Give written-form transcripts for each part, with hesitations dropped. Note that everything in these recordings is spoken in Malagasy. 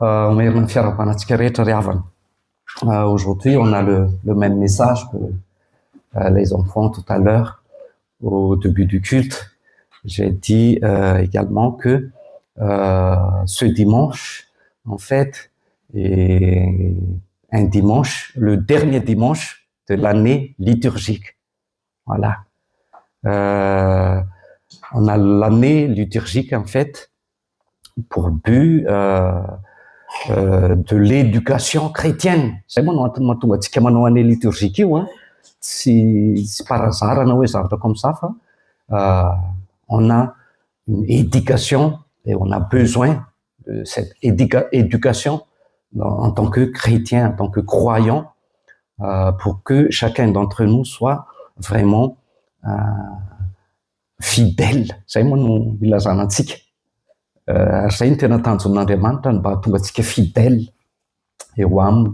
Aujourd'hui, on a le même message que les enfants tout à l'heure au début du culte. J'ai dit également que ce dimanche, en fait, est un dimanche, le dernier dimanche de l'année liturgique. Voilà. On a l'année liturgique, en fait, pour but de l'éducation chrétienne. Zay moa no antony mahatonga antsika manao année liturgique io, tsy parazarana hoe zavatra comme ça, fa on a une éducation et on a besoin de cette éducation en tant que chrétien, en tant que croyant, pour que chacun d'entre nous soit vraiment fidèle. Zay moa no ilazana antsika. Zay no tena tanjon'Andriamanitra mba hahatonga antsika fidèle eo aminy.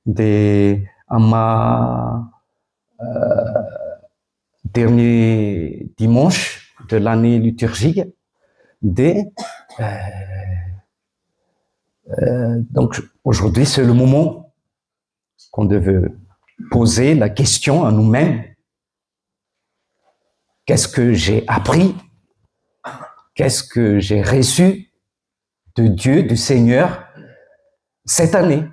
De dernier dimanche de l'année liturgique, donc aujourd'hui c'est le moment qu'on devait poser la question à nous-mêmes. Qu'est-ce que j'ai appris? Qu'est-ce que j'ai reçu de Dieu, du Seigneur, cette année?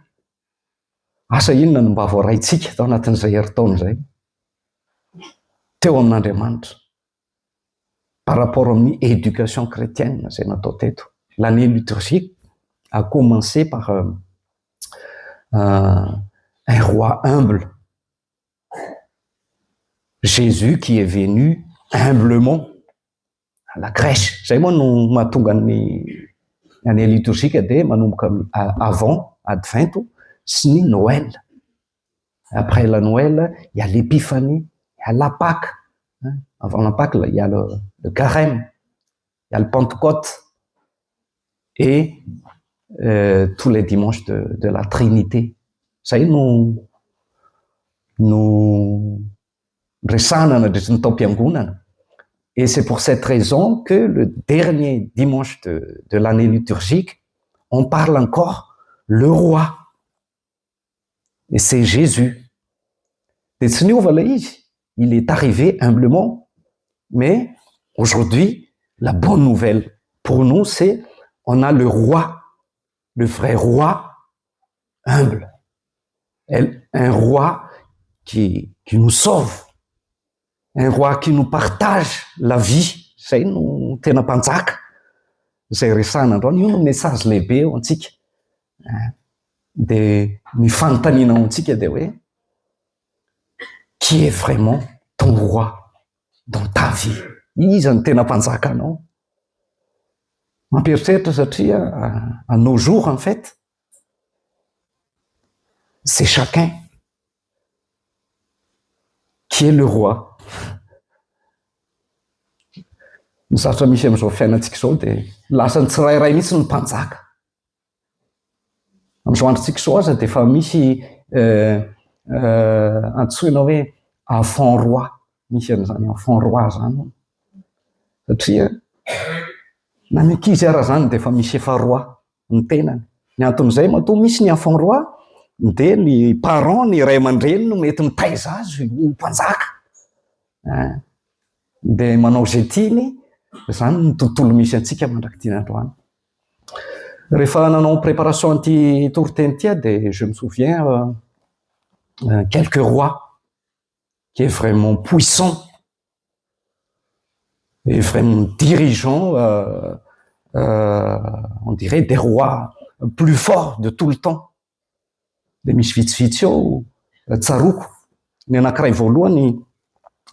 Asa inona no mba voaraintsika tao anatin'izay heritaona izay teo amin'Andriamanitra par rapport amin'ny éducation chrétienne zay natao teto. L'année liturgique a commencé par un roi humble. Jésus qui est venu humblement à la crèche. Zay moa no mahatonga ny année liturgique dia manomboka avant Advento sy ny Noël. Après la Noël, il y a l'épiphanie, il y a la Pâque. Avant la Pâque, il y a le carême, il y a le Pentecôte et tous les dimanches de la Trinité. Zay no resana nandritra ny taom-piangonana. Et c'est pour cette raison que le dernier dimanche de l'année liturgique, on parle encore le roi. Et c'est Jésus. Il est arrivé humblement, mais aujourd'hui, la bonne nouvelle pour nous, c'est on a le roi, le vrai roi humble. Un roi qui nous sauve. Un roi qui nous partage la vie. Zay no tena mpanjaka. Zay resana androany, io no message lehibe eo antsika. De ny fanontaniana ao antsika dia hoe, qui est vraiment ton roi dans ta vie? Iza no tena mpanjaka anao? Mampieritreritra satria à nos jours, en fait, c'est chacun qui est le roi. Ny zavatra misy amin'izao fiainantsika izao dia lasany tsirairay mihitsy ny mpanjaka. Amin'izao androntsika izao aza dia efa misy antsoina hoe enfant roi. Misy an'izany enfant roi zany. Satria na mikizy ara zany dia efa misy efa roi ny tenany. Ny anton'izay matoa misy ny enfant roi dia ny parent, ny ray aman-dreny no mety mitaiza azy ho mpanjaka. Dia manao izay tiany, zany ny tontolo misy antsika mandrakity androany. Rehefa nanao préparation an'ity toriteny ity dia je me souviens quelques rois qui est vraiment puissant et vraiment dirigeant, on dirait des rois plus forts de tout le temps. Dia misy vitsivitsy eo tsaroko. Ny anankiray voalohany,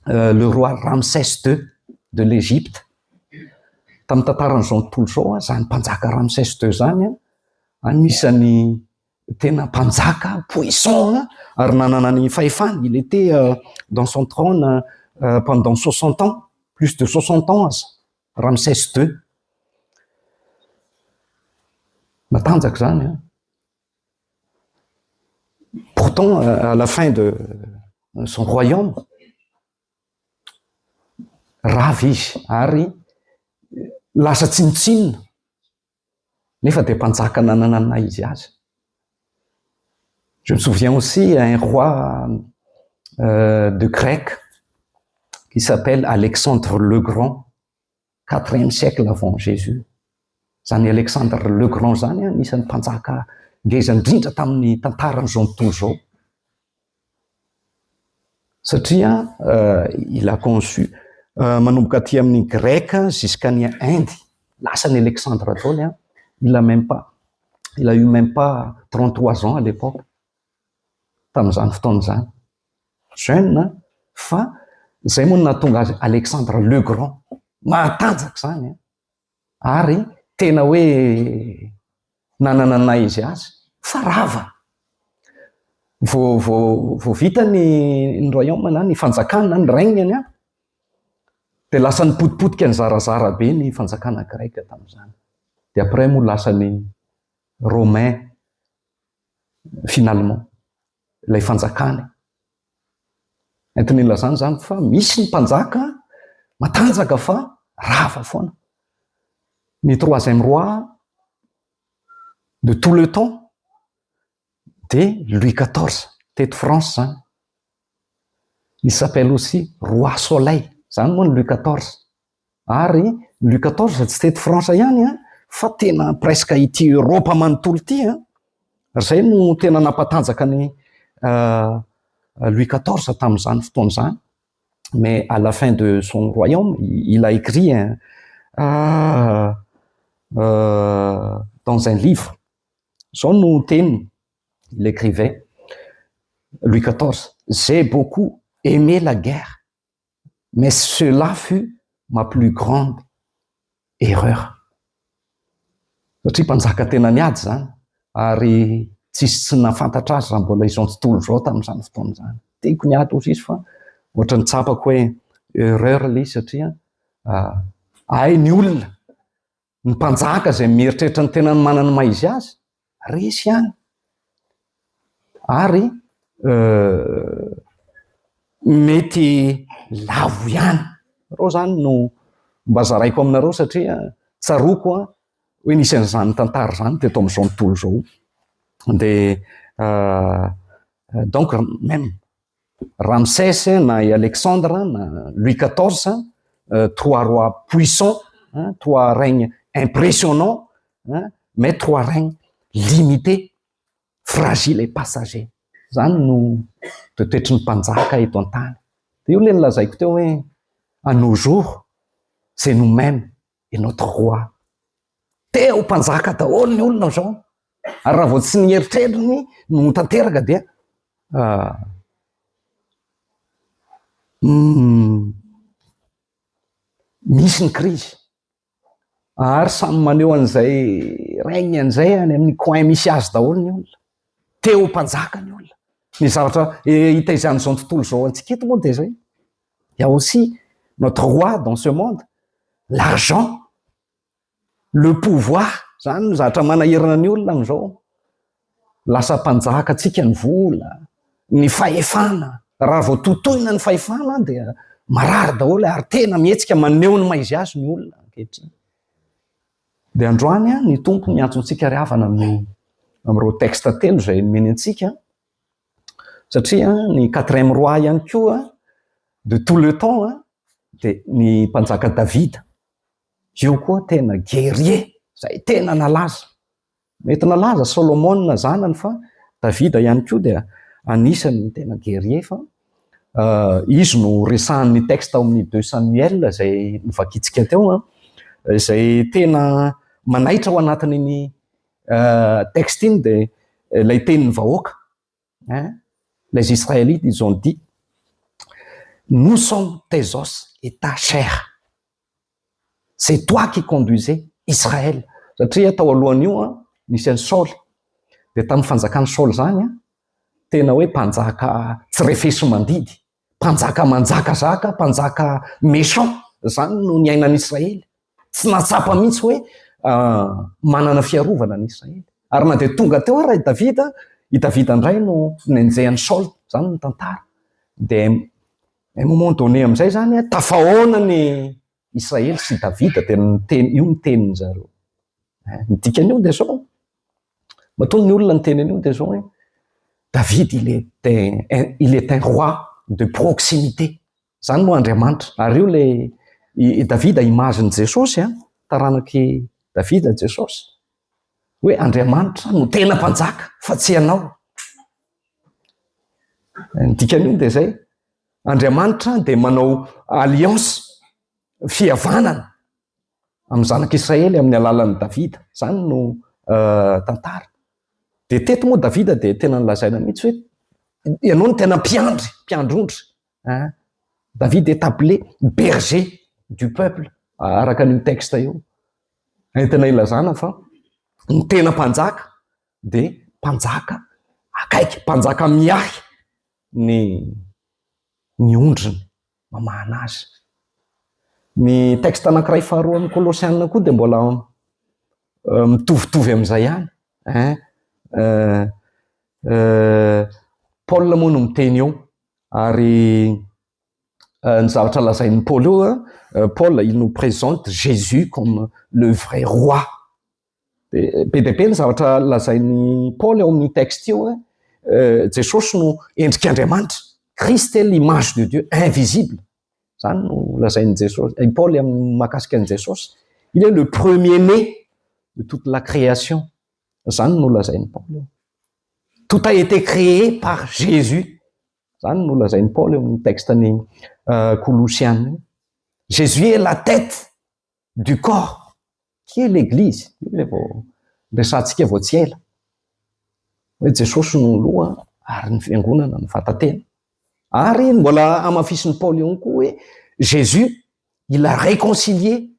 le roi Ramsès II de l'Égypte. Tamin'ny tantaran'izao tontolo izao, zany mpanjaka Ramsès II zany, anisan'ny tena mpanjaka puissant, ary nanana ny fahefany. Il était dans son trône pendant 60 ans, plus de 60 ans, Ramsès II. Matanjaka zany. Pourtant, à la fin de son royaume, ravy izy ary lasa tsinotsinona. nefa de mpanjaka nananana izy azy. Je me souviens aussi un roi de Grec qui s'appelle Alexandre le Grand, 4e siècle avant Jésus. Zany Alexandre le Grand zany anisan'ny mpanjaka ngeza indrindra tamin'ny tantaran'izao tontolo zao. Satria il a conçu manomboka aty amin'ny grec jusqu'à ny Inde, lasa ny Alexandre daholo, il a eu même pas 33 ans à l'époque, tamin'izany fotoana zany. Jeune, fa zay moa nahatonga azy Alexandre le Grand, matanjaka zany, ary tena hoe nanananay izy azy, fa rava. Vao vita ny royaume na ny fanjakana, ny regnany, de lasa nipotipotika ny zarazara be ny fanjakana greka tamin'izany. De après moa lasa ny romain finalement, ilay fanjakany. Entin'ny ilazany zany fa misy ny mpanjaka matanjaka fa rava foana. Ny troisième roi de tout le temps de Louis XIV, teto France zany. Il s'appelle aussi roi soleil, zany moa ny Louis XIV. Ary Louis XIV tsy teto France ihany, fa tena presque ity Europe manontolo ity. Zay no tena nampatanjaka ny Louis XIV tamin'izany fotoana zany. Mais à la fin de son royaume, il a écrit dans un livre. Zao no teniny, il écrivait, Louis XIV, j'ai beaucoup aimé la guerre, mais cela fut ma plus grande erreur. Satria mpanjaka tena niady zany, ary tsy nafantatra azy raha mbola izao tontolo zao tamin'izany fotoana zany. Tiako niady ozy izy fa ohatra ny tsapako hoe erreur le izy satria ny olona ny mpanjaka zay mieritreritra ny tena manana maha izy azy, resy ihany. Ary mety lavo ihany. Reo zany no mba zaraiko aminareo satria tsaroko hoe nisy an'izany tantara zany teto amin'izao tontolo zao. De donc même Ramsès na Alexandre na Louis XIV, trois rois puissants, trois règnes impressionnants, mais trois règnes limités, fragiles et passagers. Zany no toetry ny mpanjaka eto an-tany. De io le nilazaiko teo hoe à nos jours, c'est nous-mêmes et notre roi. Teo mpanjaka daholo ny olona zao. Ary raha vao tsy nieritreriny no tanteraka dia misy ny crise. Ary samy maneho an'izay règne an'izay any amin'ny coin misy azy daholo ny olona. Teo mpanjaka ny olona. Ny zavatra hitaizan'izao tontolo zao antsika eto moa dia zay. Il y a aussi notre roi dans ce monde, l'argent, le pouvoir. Zany no zavatra manahirana ny olona amin'izao. Lasa mpanjaka antsika ny vola, ny fahefana. Raha vao totoina ny fahefana dia marary daholo ary tena mihetsika maneho ny maha izy azy ny olona ankehitriny. Dia androany ny tompo miantsontsika ry havana amin'ireo texte telo izay nomeny antsika. Satria ny quatrième roi ihany koa de tout le temps dia ny mpanjaka David. Io koa tena guerrier, zay tena nalaza. Mety nalaza Solomon zanany fa David ihany koa dia anisany tena guerrier fa izy no resahan'ny texte ao amin'ny 2 Samuel zay novakitsika teo, zay tena manaitra ao anatin'iny texte iny dia ilay tenin'ny vahoaka. Les Israélites, ils ont dit, nous sommes tes os et ta chair. C'est toi qui conduisais Israël. Satria tao alohan'io nisy an'i Saul. Dia tamin'ny fanjakan'i Saul zany tena hoe mpanjaka tsy refesy mandidy, mpanjaka manjakazaka, mpanjaka méchant. Zany no niainan'i Israely. Tsy natsapa mihitsy hoe manana fiarovana ny Israely. Ary na dia tonga teo raha i David indray no nenjehan'i Saul, zany ny tantara. Dia un moment donné amin'izay zany tafahoana ny Israely sy David dia io ny tenin zareo. Ny dikan'io dia zao matonga ny olona ny tenan'io dia zao hoe David il est un roi de proximité. Zany no Andriamanitra. Ary io Davida imaziny Jesosy taranaky Davida Jesosy hoe Andriamanitra no tena mpanjaka fa tsy ianao. Ny dikan'io dia zay. Andriamanitra dia manao alliance, fihavanana amin'ny zanak'Israely amin'ny alalan'ny Davida. Zany no tantara. Dia teto moa Davida dia tena nilazaina mihitsy hoe ianao no tena mpiandrondry. David est appelé berger du peuple, araka n'io texte io. Tena ilazana fa ny tena mpanjaka dia mpanjaka akaiky, mpanjaka miahy ny ondriny mamahana azy. Ny texte anankiray faharoa amin'ny Kolosianina koa dia mbola mitovitovy amin'izay ihany. Paul moa no miteny eo ary ny zavatra lazain'ny Paul io, Paul il nous présente Jésus comme le vrai roi. Be dia be ny zavatra lazain'ny Paul eo amin'ny texte io, Jesosy no endrik'Andriamanitra, Christ est l'image de Dieu invisible. Zany no lazain'ny Jesosy, Paul amin'ny mahakasika an'i Jesosy, il est le premier-né de toute la création. Zany no lazain'ny Paul. Tout a été créé par Jésus. Zany no lazain'ny Paul amin'ny texteny Colossiens. Jésus est la tête du corps qui est l'église. Resantsika vao tsy ela hoe Jesosy no loha ary ny fiangonana ny vatatena. Ary mbola amafisiny Paul io koa hoe Jésus il a réconcilié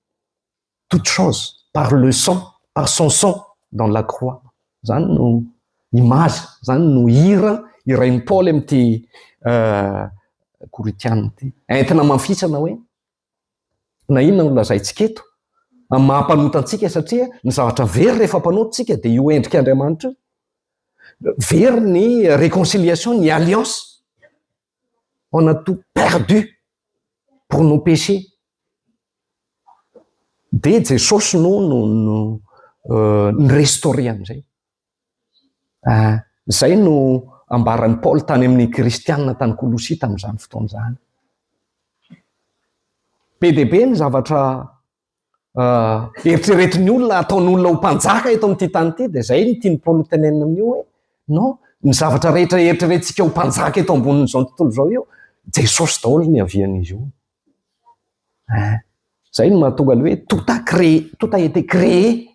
toutes choses par le sang, par son sang dans la croix. Zany no image, zany no hira irain'ny Paul amin'ity Korintiana ity. Entina mafisana hoe na inona no lazaintsika eto amin'ny mahampanotantsika satria ny zavatra very rehefa mpanotantsika dia io endrik'Andriamanitra io. Very ny réconciliation, ny alliance. On a tout perdu pour nos péchés. Dia Jesosy no restauré amin'izay. Zay no ambaran'ny Paul tany amin'ny kristianina tany Kolosia tamin'izany fotoana izany. Be dia be ny zavatra eritreretin'ny olona ataon'olona ho mpanjaka eto amin'ity tany ity, dia zay no tiany Paul tenenina amin'io hoe non, ny zavatra rehetra eritreretintsika ho mpanjaka eto ambonin'izao tontolo izao io, Jesosy daholo ny havian'izy io. Zay no mahatonga hoe tout a été créé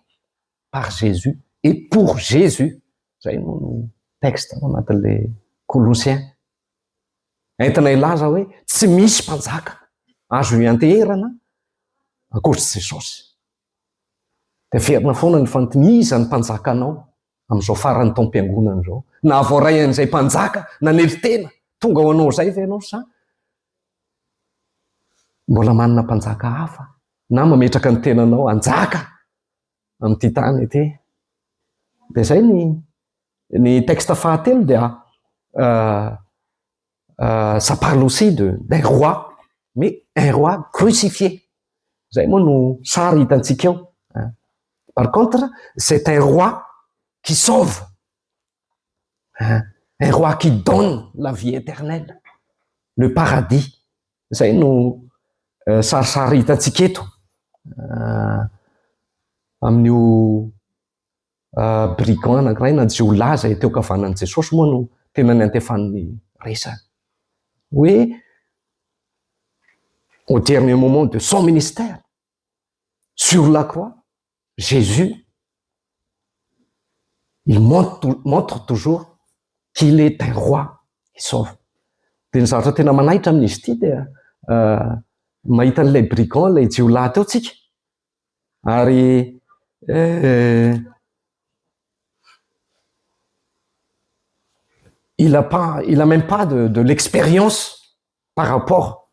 par Jésus et pour Jésus. Zay no texte ao anatin'ilay Colossiens. Entina ilaza hoe tsy misy mpanjaka azo ianteherana ankoatr'i Jesosy. Dia verina foana ny fanontaniza ny mpanjaka anao amin'izao farany taom-piangonana izao. Na voaray an'izay mpanjaka nanely tena tonga ho anao izay ve ianao sa mbola manana mpanjaka hafa na mametraka ny tenanao anjaka amin'ity tany ity. Dia zay ny texte fahatelo dia ça parle aussi d'un roi, mais un roi crucifié. Zay moa no sary hitantsika eo. Par contre, c'est un roi qui sauve. Un roi qui donne la vie éternelle, le paradis. Zay no sarisary hitantsika eto amin'io brigand anankiray na jiolahy zay teo kavanan'i Jesosy moa no tena ny antefan'ny resany. Oui, au dernier moment de son ministère, sur la croix, Jésus, il montre toujours qu'il est un roi qui sauve. Dia ny zavatra tena manaitra amin'izy ity dia mahita an'ilay brigand, ilay jiolahy teo tsika. Ary il a même pas de l'expérience par rapport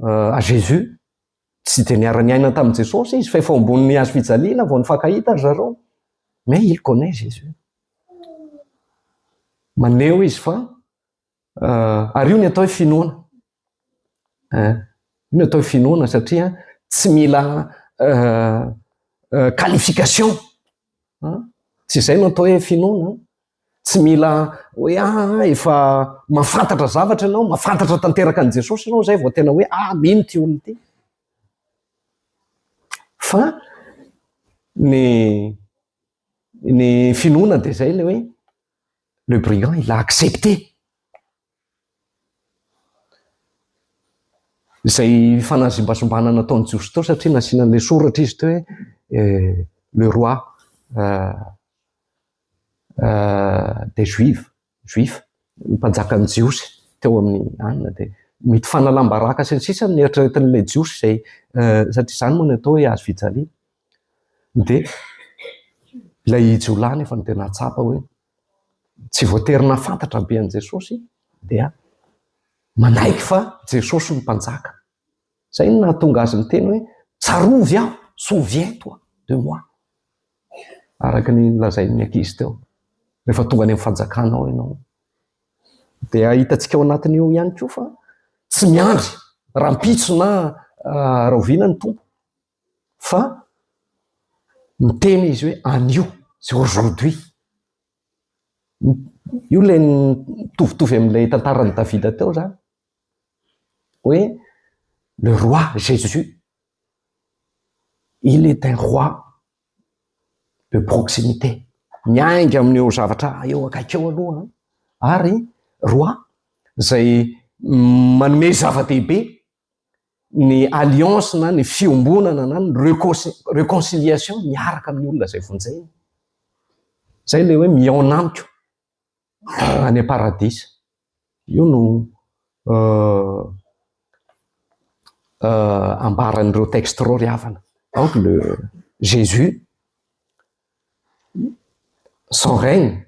à Jésus. Tsy dia niara niaina tamin'i Jesosy izy fa efa ambony hazo fijaliana vao nifankahita ry zareo. Mais il connaît Jésus. Maneho izy fa ary io ny atao hoe finoana. Io ny atao hoe finoana satria tsy mila qualification tsy izay no atao hoe finoana. Tsy mila hoe efa mafantatra zavatra ianao, mafantatra tanteraka an' Jesosy ianao zay vao tena hoe mino ty olona ty. Fa ny finoana dia zay le hoe le brigand il a accepté. Izay fanazimbasombana nataon'i Jiosy tao satria nasiana le soratra izy teo hoe le roi des juifs, mpanjakan'ny Jiosy teo amin'ny anina dia mety fanalambaraka sy ny sisa ny eritreretin'ilay Jiosy izay satria izany moa ny atao hoe azo fijaliana. Dia ilay jiolahy nefa ny tena tsapa hoe tsy voatery nafantatra be an' Jesosy dia manaiky fa Jesosy ny mpanjaka. Zay no nahatonga azy ny teny hoe tsarovy aho, souviens-toi de moi. Araka ny lazain'ny ankizy teo rehefa tonga any amin'ny fanjakana ao ianao. Dia hitantsika ao anatin'io ihany koa fa tsy miandry rampitso na rahoviana ny tompo, fa miteny izy hoe anio, c'est aujourd'hui. Io le mitovitovy amin'ilay tantaran'ny Davida teo zany hoe le roi Jésus, il est un roi de proximité. Miainga amin'io zavatra eo akaiky eo aloha, ary roi zay manome zava-dehibe ny alliance na ny fiombonana na ny réconciliation miaraka amin'ny olona zay vonjeny. Zay le hoe miaona amiko any paradisa. Io no ambaran'ireo texte reo ry havana. Donc le Jésus, son règne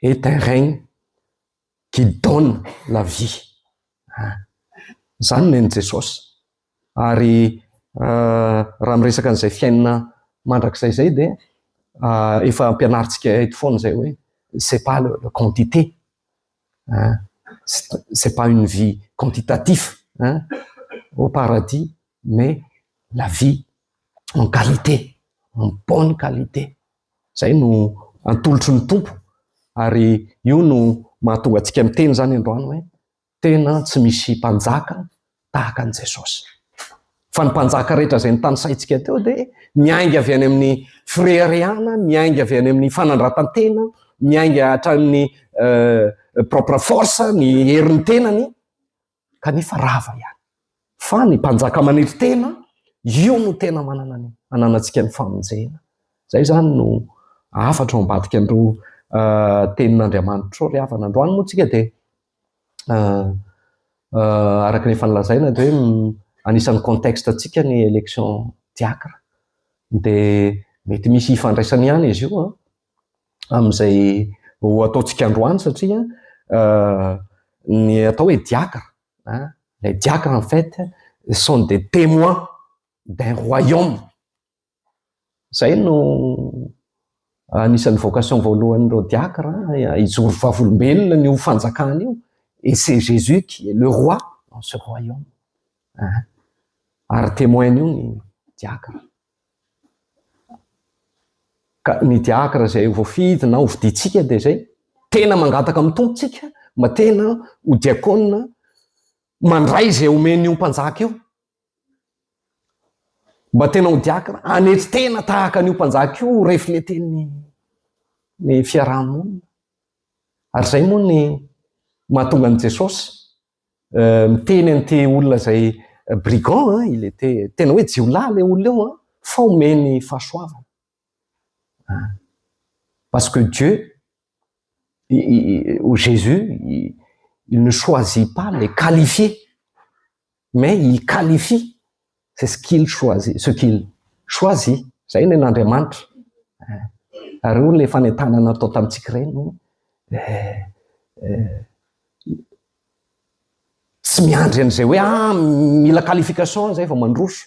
est un règne qui donne la vie. Zany neny Jesosy. Ary raha miresaka an'izay fiainana mandrakizay zay dia efa ampianaritsika eto foana zay hoe c'est pas la quantité, c'est pas une vie quantitative au paradis, mais la vie en qualité, en bonne qualité. Zay no antolotry ny tompo, ary io no mahatonga antsika miteny zany androany hoe tena tsy misy mpanjaka tahaka an' Jesosy. Fa ny mpanjaka rehetra zay ny tanisaintsika teo dia miainga avy any amin'ny fireharehana, miainga avy any amin'ny fanandratantena, miainga hatramin'ny propre force, ny herin'ny tenany, kanefa rava ihany. Fa ny mpanjaka manery tena, io no tena ananantsika ny famonjena. Zay zany no afatra ao ambadika andro tenin'Andriamanitra ry havana androany moa tsika dia araka ny efa nilazaina dia hoe anisan'ny contexte antsika ny élection diacre. Dia mety misy ifandraisany ihany izy io amin'izay ho ataontsika androany satria ny atao hoe diacre, les diacres en fait sont des témoins d'un royaume. Zay no anisan'ny vocation voalohan'ireo diacre, hijoro vavolombelona ny ho fanjakana io, et c'est Jésus qui est le roi dans ce royaume. Ary témoin-io ny diacre. Ka ny diacre zay voafidy na hoviditsika dia zay tena mangataka amin'ny tompontsika, ma tena ho diakona mandray izay omeny io mpanjaka io, mba tena ho diacre anety tena tahaka an'io mpanjaka io refleten'ny fiarahamonina. Ary zay moa ny mahatonga an' Jesosy miteny an'ity olona zay brigand, il était tena hoe jiolahy le olona io, fa omeny fahasoavana. Parce que Dieu, ou Jésus, il ne choisit pas les qualifiés, mais il qualifie. C'est ce qu'il choisit, Zay ny Andriamanitra. Ary io le fanentanana natao tamintsika ireny, tsy miandry an'izay hoe mila qualification zay vao mandroso.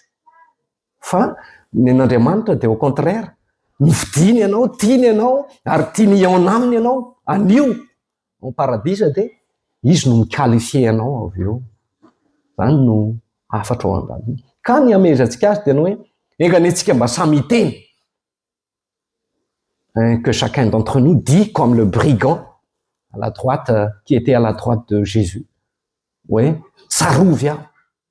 Fa ny an'Andriamanitra dia au contraire, nividiny ianao, tiany ianao, ary tiany hiaona aminy ianao, anio au paradisa dia izy no miqualifie ianao avy eo. Zany no afatra ao an-dalana. Ka ny amezantsika azy dia hoe enganetsika mba samy hiteny. que chacun d'entre nous dit comme le brigand à la droite, qui était à la droite de Jésus. Hoe tsarovy aho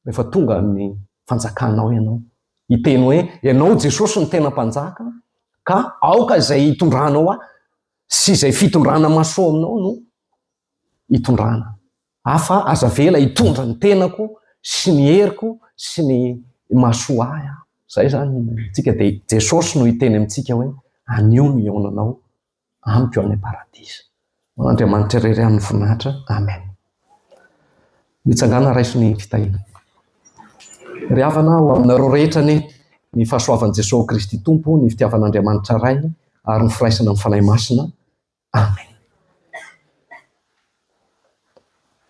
rehefa tonga amin'ny fanjakanao ianao. Hiteny hoe ianao Jesosy ny tena mpanjaka ka aoka izay hitondranao aho sy izay fitondrana masoa aminao no hitondrana. Afa aza vela hitondra ny tenako sy ny heriko sy ny masoa ahy aho. Zay zany tsika de Jesosy no hiteny amintsika hoe anio no ionanao amiko eo amin'ny paradisa. Andriamanitra irery amin'ny voninahitra. Amen. Mitsangana raiso ny fitahina. Ry havana ho aminareo rehetra ny fahasoavan'i Jesosy Kristy Tompo, ny fitiavan'Andriamanitra Ray ary ny firaisana amin'ny fanahy masina. Amen.